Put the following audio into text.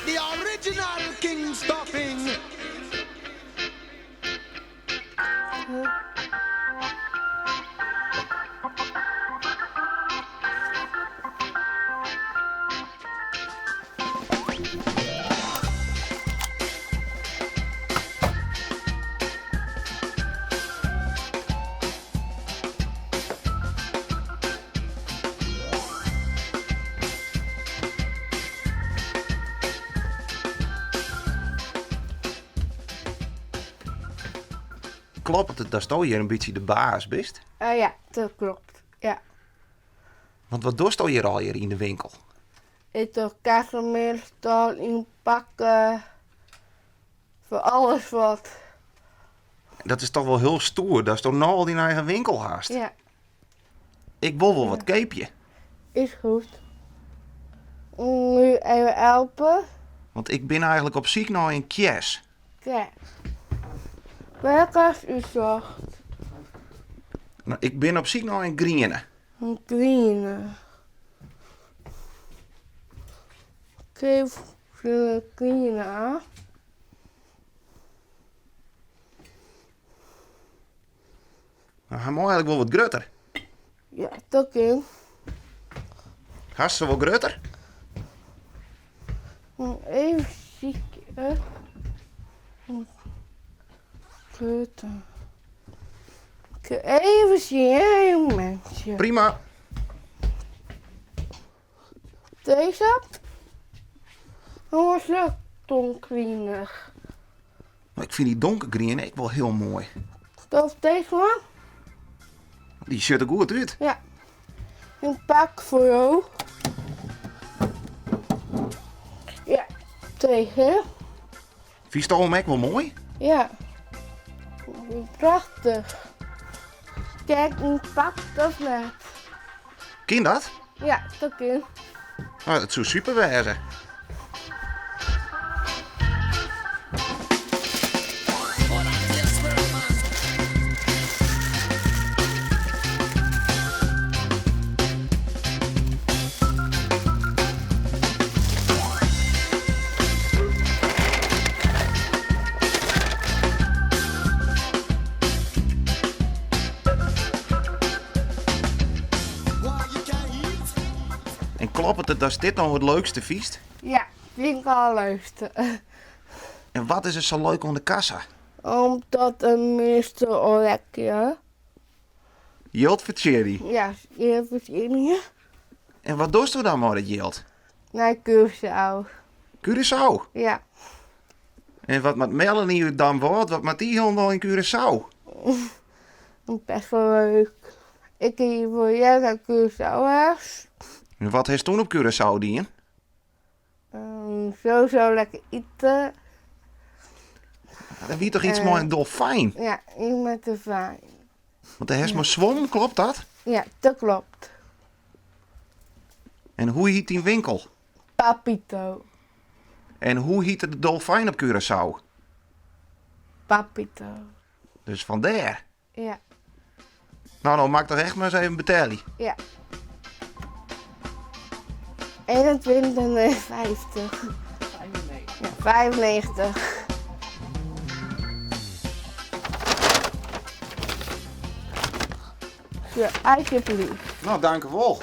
The original King Stuffing. Klopt het dat je hier een beetje de baas bent? Ja, dat klopt. Ja. Want wat doe je hier al hier in de winkel? Ik doe kassameelstal inpakken. Voor alles wat. Dat is toch wel heel stoer, dat is toch nou al in eigen winkel haast? Ja, Ik wil wel wat keepje. is goed. Nu even helpen. Want ik ben eigenlijk op zoek naar een kjes. Kijk. Welke als u zocht? Nou, ik ben op zoek naar een groene. Een groene. Geef ze een groene aan. Nou, hij moet eigenlijk wel wat grutter. Ja, dat kan. Hast ze wel grutter? Even zieken. Goed. Even zien, mensen. Prima. Deze? Oh, zo donkergrienig. Maar ik vind die donkergroene ik wel heel mooi. Of deze man? Die ziet er goed uit. Ja. Een pak voor jou. Ja, tegen. Vies toch hem ook wel mooi? Ja. Prachtig. Kijk, een pak dat net. Ken dat? Ja, dat kan. Nou, dat zou super wezen. En klopt het dat dit nou het leukste viest? Ja, vind ik al leukste. En wat is er zo leuk aan de kassa? Omdat een meester al lekker. Jild voor Thierry. Ja, even zien. En wat doet u dan maar dat Jild? Naar Curaçao. Curaçao. Ja. En wat met Melanie dan wordt, wat met die hond al in Curaçao? Best wel leuk. Ik hier voor jij naar Curaçao. En wat heeft toen op Curaçao die? Zo lekker eten. Dan wie toch iets mooi een dolfijn? Ja, ik met de fijn. Want hij heeft maar zwom, klopt dat? Ja, dat klopt. En hoe heet die winkel? Papito. En hoe heet de dolfijn op Curaçao? Papito. Dus vandaar. Ja, Nou, maak toch echt maar eens even betalen. ja. 21,50. Ja, 95. Ja, alsjeblieft. Nou, dank u wel.